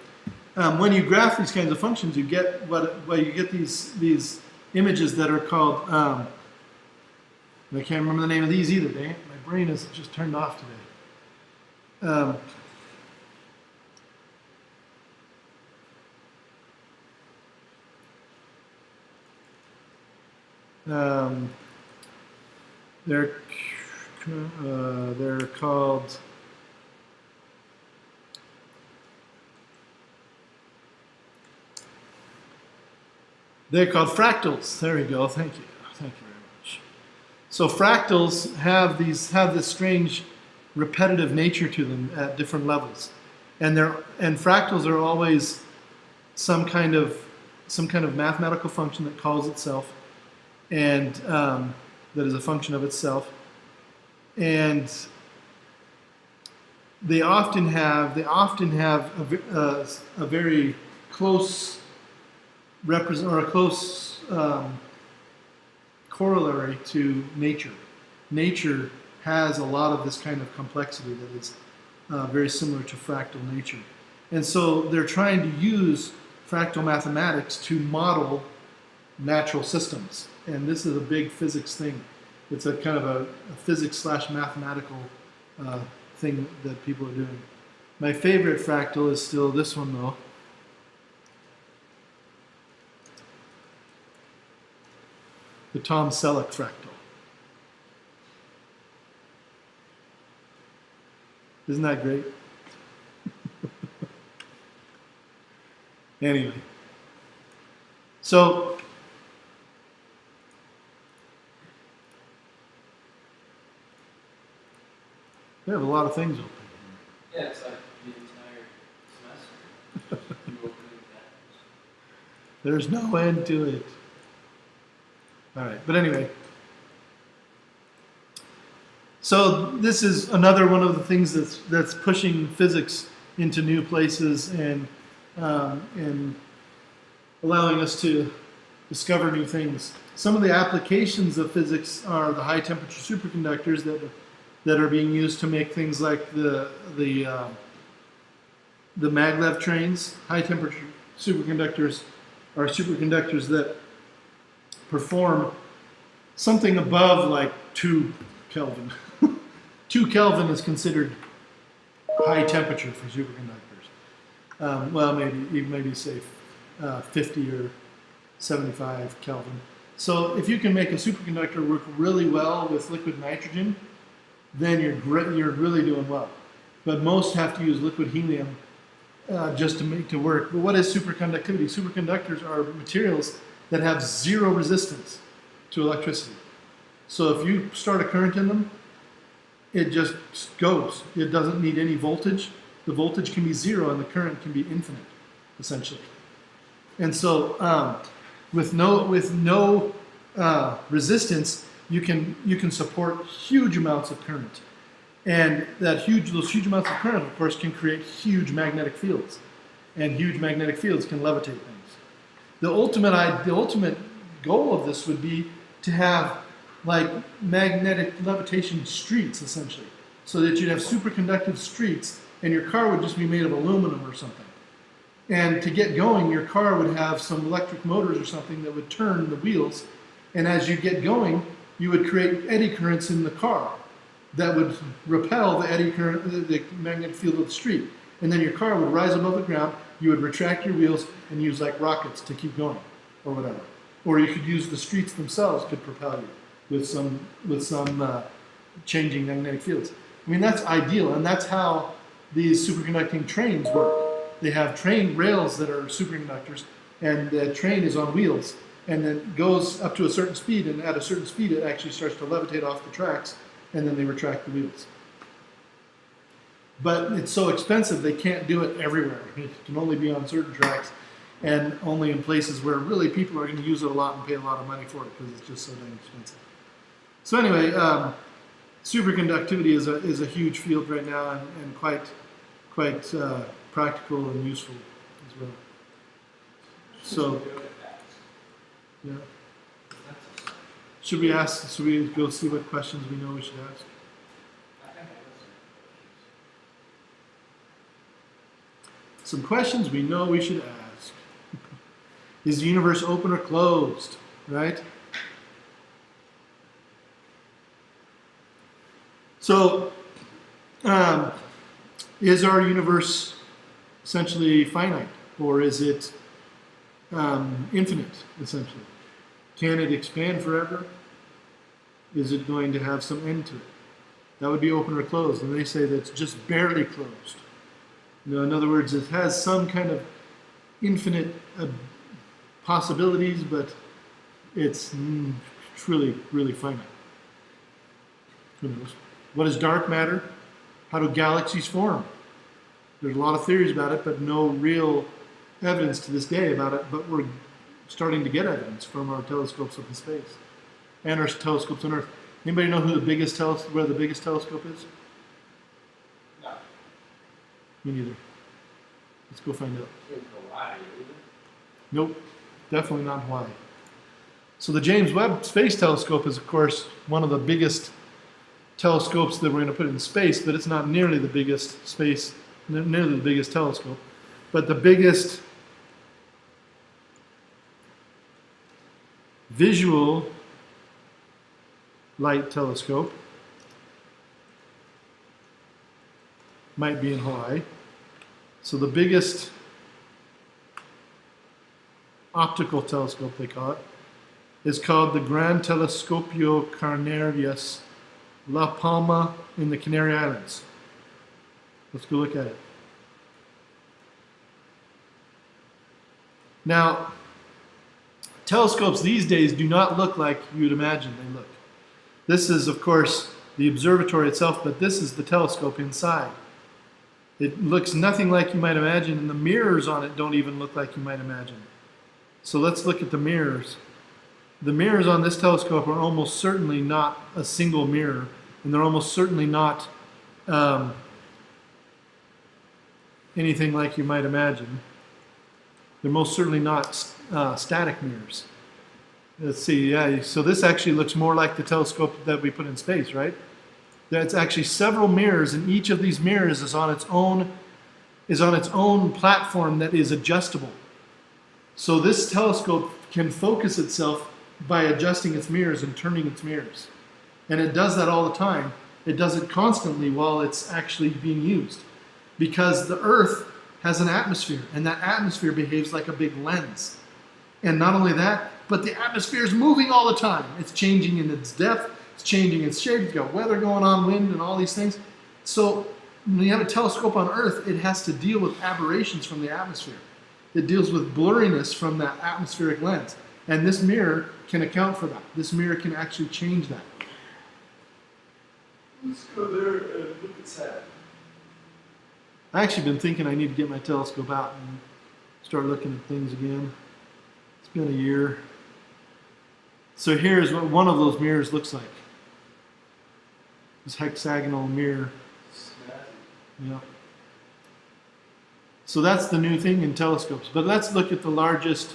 when you graph these kinds of functions, you get you get these images that are called. I can't remember the name of these either. Dang it, my brain is just turned off today. They're called. They're called fractals. There we go. Thank you. Thank you very much. So fractals have this strange repetitive nature to them at different levels, and fractals are always some kind of mathematical function that calls itself, and that is a function of itself, and they often have a very close corollary to nature. Nature has a lot of this kind of complexity that is very similar to fractal nature. And so they're trying to use fractal mathematics to model natural systems. And this is a big physics thing. It's a kind of a physics/mathematical thing that people are doing. My favorite fractal is still this one, though. The Tom Selleck fractal. Isn't that great? Anyway. So, we have a lot of things open. Yeah, it's like the entire semester. You opening that. There's no end to it. All right, but anyway. So this is another one of the things that's pushing physics into new places and allowing us to discover new things. Some of the applications of physics are the high temperature superconductors that are being used to make things like the maglev trains. High temperature superconductors are superconductors that perform something above like 2 Kelvin. 2 Kelvin is considered high temperature for superconductors. Well, maybe say 50 or 75 Kelvin. So if you can make a superconductor work really well with liquid nitrogen, then you're really doing well. But most have to use liquid helium just to make to work. But what is superconductivity? Superconductors are materials that have zero resistance to electricity. So if you start a current in them, it just goes. It doesn't need any voltage. The voltage can be zero and the current can be infinite, essentially. And so with no resistance, you can support huge amounts of current. And those huge amounts of current, of course, can create huge magnetic fields. And huge magnetic fields can levitate things. The ultimate goal of this would be to have like magnetic levitation streets, essentially, so that you'd have superconductive streets and your car would just be made of aluminum or something. And to get going, your car would have some electric motors or something that would turn the wheels, and as you get going, you would create eddy currents in the car that would repel the eddy current, the magnetic field of the street. And then your car would rise above the ground, you would retract your wheels and use like rockets to keep going, or whatever. Or you could use the streets themselves could propel you with some changing magnetic fields. I mean, that's ideal, and that's how these superconducting trains work. They have train rails that are superconductors, and the train is on wheels, and then goes up to a certain speed, and at a certain speed it actually starts to levitate off the tracks, and then they retract the wheels. But it's so expensive they can't do it everywhere. It can only be on certain tracks, and only in places where really people are going to use it a lot and pay a lot of money for it because it's just so dang expensive. So anyway, superconductivity is a huge field right now, and quite practical and useful as well. So, yeah. Should we go see what questions we know we should ask? Some questions we know we should ask. Is the universe open or closed? Right? So, is our universe essentially finite, or is it infinite, essentially? Can it expand forever? Is it going to have some end to it? That would be open or closed, and they say that it's just barely closed. In other words, it has some kind of infinite possibilities, but it's truly, really finite. Who knows? What is dark matter? How do galaxies form? There's a lot of theories about it, but no real evidence to this day about it, but we're starting to get evidence from our telescopes up in space and our telescopes on Earth. Anybody know where the biggest telescope is? No. Me neither. Let's go find out. In Hawaii, either. Nope, definitely not Hawaii. So the James Webb Space Telescope is, of course, one of the biggest telescopes that we're going to put in space, but it's not nearly the biggest telescope. But the biggest visual light telescope might be in Hawaii. So the biggest optical telescope, they call it, is called the Gran Telescopio Canarias, La Palma in the Canary Islands. Let's go look at it. Now, telescopes these days do not look like you would imagine they look. This is, of course, the observatory itself, but this is the telescope inside. It looks nothing like you might imagine, and the mirrors on it don't even look like you might imagine. So let's look at the mirrors. The mirrors on this telescope are almost certainly not a single mirror, and they're almost certainly not anything like you might imagine. They're most certainly not static mirrors. Let's see, yeah, so this actually looks more like the telescope that we put in space, right? There's actually several mirrors, and each of these mirrors is on its own platform that is adjustable. So this telescope can focus itself by adjusting its mirrors and turning its mirrors. And it does that all the time. It does it constantly while it's actually being used. Because the Earth has an atmosphere, and that atmosphere behaves like a big lens. And not only that, but the atmosphere is moving all the time. It's changing in its depth, it's changing its shape, it's got weather going on, wind, and all these things. So when you have a telescope on Earth, it has to deal with aberrations from the atmosphere. It deals with blurriness from that atmospheric lens. And this mirror can account for that. This mirror can actually change that. Let's go there and look at Saturn. I actually been thinking I need to get my telescope out and start looking at things again. It's been a year. So here's what one of those mirrors looks like. This hexagonal mirror. Snazzy. Yeah. So that's the new thing in telescopes. But let's look at the largest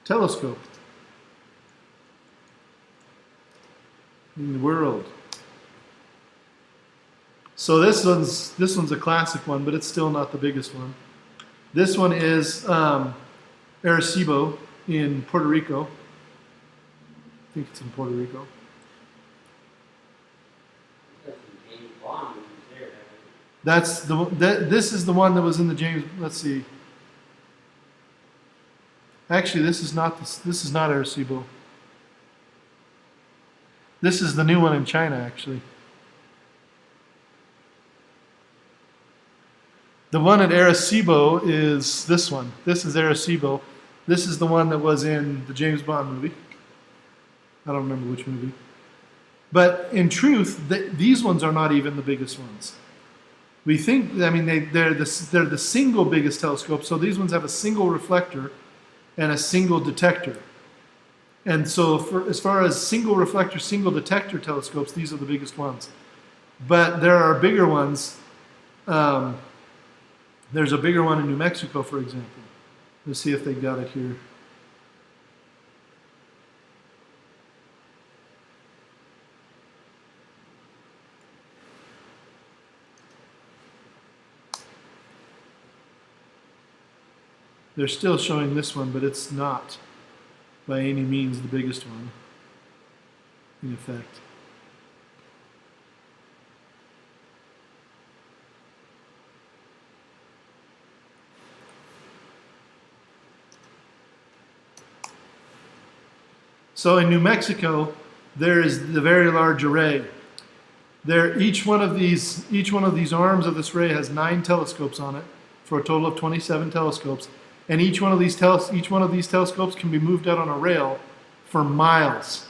telescope in the world. So this one's a classic one, but it's still not the biggest one. This one is Arecibo in Puerto Rico. I think it's in Puerto Rico. That's some James Bond movies there, This is the one that was in the James. Let's see. Actually, this is not Arecibo. This is the new one in China, actually. The one at Arecibo is this one. This is Arecibo. This is the one that was in the James Bond movie. I don't remember which movie. But in truth, these ones are not even the biggest ones. We think, I mean, they're the single biggest telescope. So these ones have a single reflector and a single detector. And so as far as single reflector, single detector telescopes, these are the biggest ones. But there are bigger ones. There's a bigger one in New Mexico, for example. Let's see if they got it here. They're still showing this one, but it's not by any means the biggest one, in effect. So in New Mexico, there is the very large array. Each one of these arms of this array has 9 telescopes on it, for a total of 27 telescopes. And each one of these telescopes can be moved out on a rail for miles.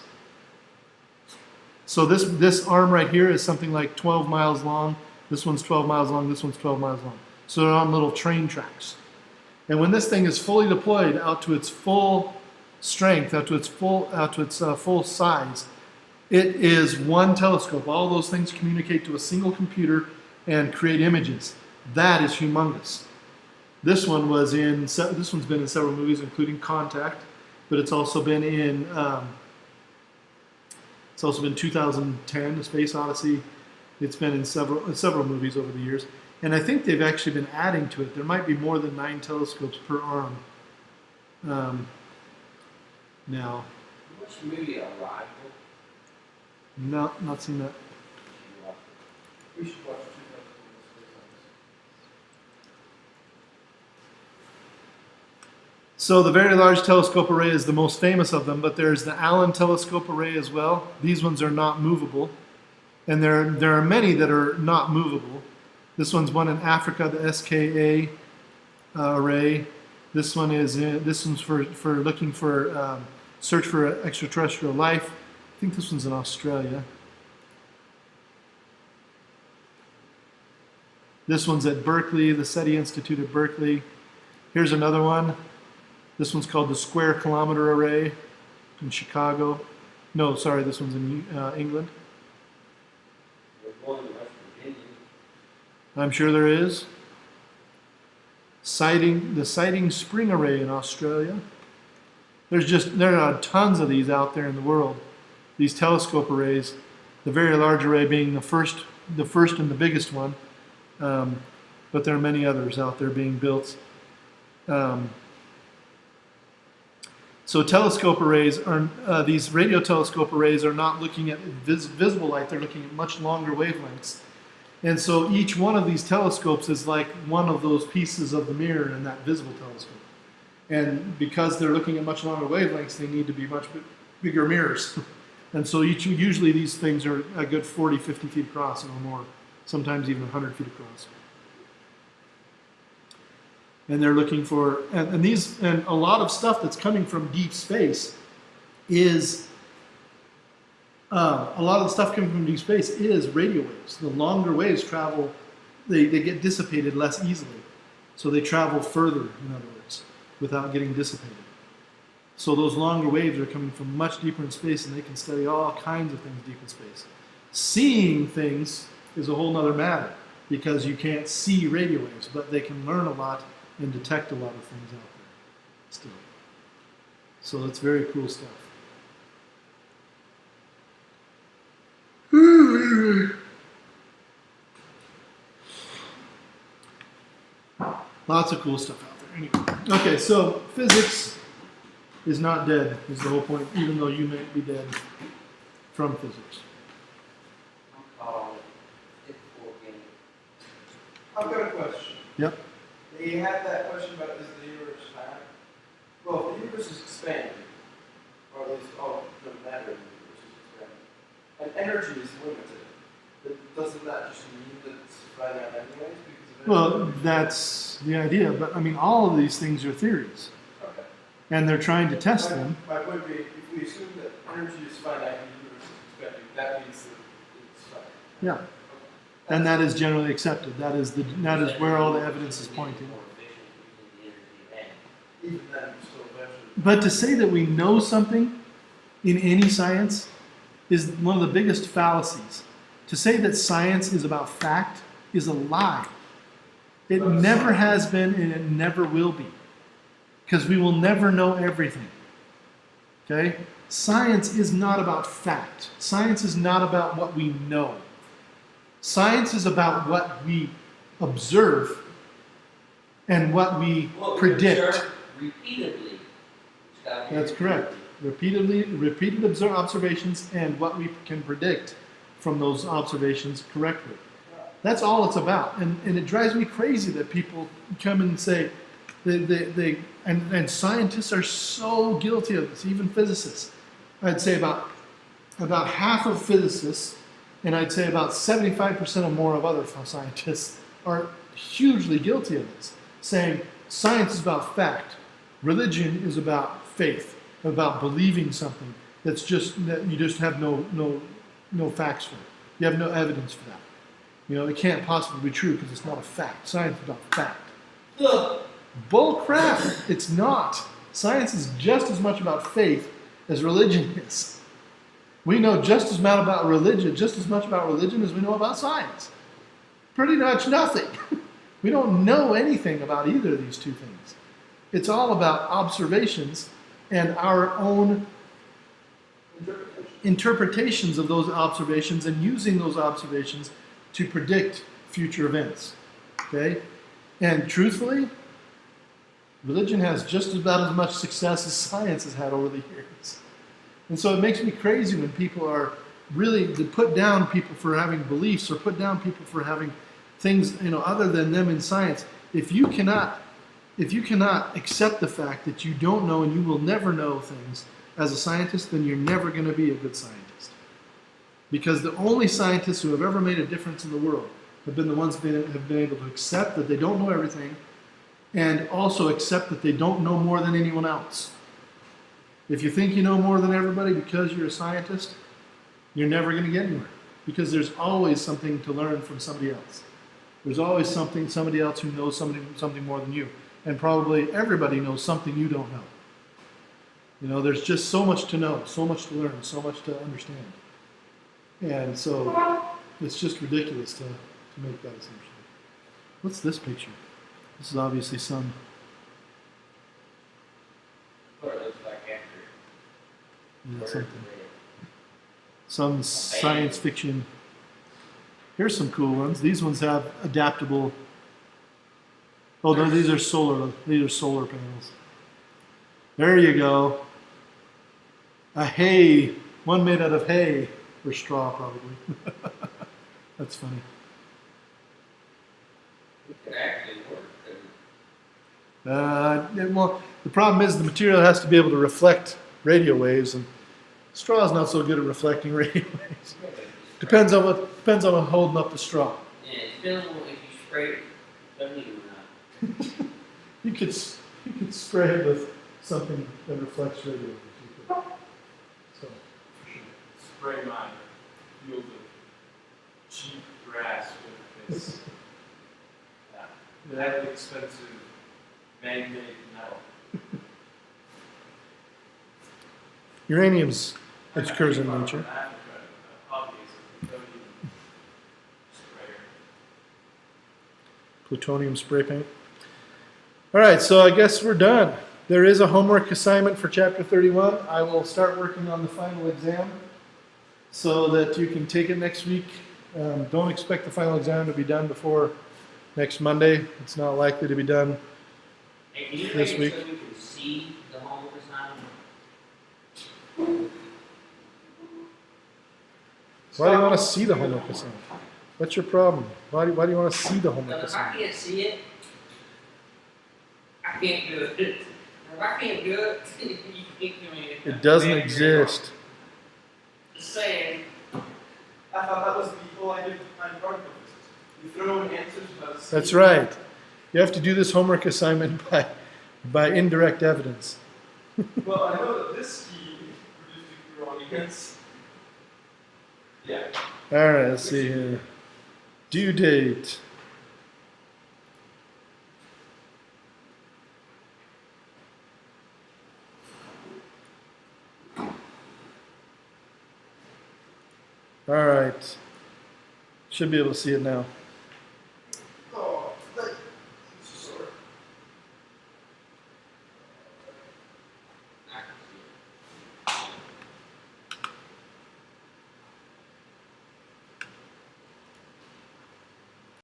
So this arm right here is something like 12 miles long. This one's 12 miles long. This one's 12 miles long. So they're on little train tracks. And when this thing is fully deployed out to its full strength, out to its full size, it is one telescope. All those things communicate to a single computer and create images. That is humongous. This one's been in several movies, including Contact, but it's also been in 2010, A Space Odyssey. It's been in several movies over the years, and I think they've actually been adding to it. There might be more than 9 telescopes per arm now. What's the movie Arrival? No, not seen that. We should watch 2000 So the Very Large Telescope Array is the most famous of them, but there's the Allen Telescope Array as well. These ones are not movable. And there are many that are not movable. This one's one in Africa, the SKA array. This one's for looking for search for extraterrestrial life. I think this one's in Australia. This one's at Berkeley, the SETI Institute at Berkeley. Here's another one. This one's called the Square Kilometer Array in Chicago. No, sorry, this one's in England. There's one in West Virginia. I'm sure there is. The Sighting Spring Array in Australia. There are tons of these out there in the world. These telescope arrays, the Very Large Array being the first and the biggest one. But there are many others out there being built. So telescope arrays are, these radio telescope arrays are not looking at visible light, they're looking at much longer wavelengths. And so each one of these telescopes is like one of those pieces of the mirror in that visible telescope. And because they're looking at much longer wavelengths, they need to be much bigger mirrors. And so usually these things are a good 40, 50 feet across or more, sometimes even 100 feet across. And they're looking for, and a lot of stuff that's coming from deep space is, a lot of the stuff coming from deep space is radio waves. The longer waves travel, they get dissipated less easily. So they travel further, in other words, without getting dissipated. So those longer waves are coming from much deeper in space, and they can study all kinds of things deep in space. Seeing things is a whole other matter, because you can't see radio waves, but they can learn a lot and detect a lot of things out there still. So it's very cool stuff. Lots of cool stuff out there. Anyway. Okay, so physics is not dead, is the whole point, even though you may be dead from physics. I've got a question. Yep. They had that question about is the universe flat? Well, if the universe is expanding, or at least, no matter if the universe is expanding, and energy is limited, then doesn't that just mean that it's finite anyways? Because of Well, that's the idea, but I mean, all of these things are theories, okay. and they're trying to test them. My point being, if we assume that energy is finite and the universe is expanding, that means that it's finite. Yeah. And that is generally accepted. That is where all the evidence is pointing. Even then, still eventually. But to say that we know something in any science is one of the biggest fallacies. To say that science is about fact is a lie. It never has been and it never will be. Because we will never know everything. Okay? Science is not about fact. Science is not about what we know. Science is about what we observe and what we predict. Repeatedly. That's correct. Repeated observations and what we can predict from those observations correctly. That's all it's about. And it drives me crazy that people come and say, and scientists are so guilty of this, even physicists. I'd say about half of physicists, and I'd say about 75% or more of other scientists are hugely guilty of this, saying science is about fact, religion is about faith, about believing something that you just have no facts for. You have no evidence for that. You know, it can't possibly be true because it's not a fact. Science is about fact. Bull crap! It's not. Science is just as much about faith as religion is. We know just as much about religion as we know about science. Pretty much nothing. We don't know anything about either of these two things. It's all about observations and our own interpretations of those observations and using those observations to predict future events. Okay? And truthfully, religion has just about as much success as science has had over the years. And so it makes me crazy when people are really to put down people for having beliefs or put down people for having things, other than them in science. If you cannot accept the fact that you don't know and you will never know things as a scientist, then you're never going to be a good scientist. Because the only scientists who have ever made a difference in the world have been the ones that have been able to accept that they don't know everything and also accept that they don't know more than anyone else. If you think you know more than everybody because you're a scientist, you're never going to get anywhere. Because there's always something to learn from somebody else. There's always somebody else who knows something more than you. And probably everybody knows something you don't know. There's just so much to know, so much to learn, so much to understand. And so it's just ridiculous to make that assumption. What's this picture? This is obviously some... What it looks like after. Some science fiction. Here's some cool ones. These ones have adaptable Oh, no, these are solar. These are solar panels. There you go. A hay. One made out of hay or straw, probably. That's funny. It could actually work. Well, the problem is the material has to be able to reflect radio waves, and straw is not so good at reflecting radio waves. Depends on what holding up the straw. Yeah, it depends on if you spray it, doesn't it or not. You could spray it with something that reflects radio waves. You could. So, for sure. Spray mine, field of cheap grass with this highly expensive man-made metal. Uranium's occurs in nature. Plutonium spray paint. All right, so I guess we're done. There is a homework assignment for chapter 31. I will start working on the final exam so that you can take it next week. Don't expect the final exam to be done before next Monday. It's not likely to be done Hey, can you this make week. it so we can see the homework assignment? Why do you want to see the homework assignment? What's your problem? Why do you want to see the homework Because if I assignment? can't see it, I can't do it. If I can't do it, you can't do it. It doesn't exist. Just saying. I thought that was the whole idea behind particle physics. You throw in answers without seeing. That's right. You have to do this homework assignment by indirect evidence. Well, I know that this key produced erroneous. Yeah. All right, let's see here. Due date. All right. Should be able to see it now.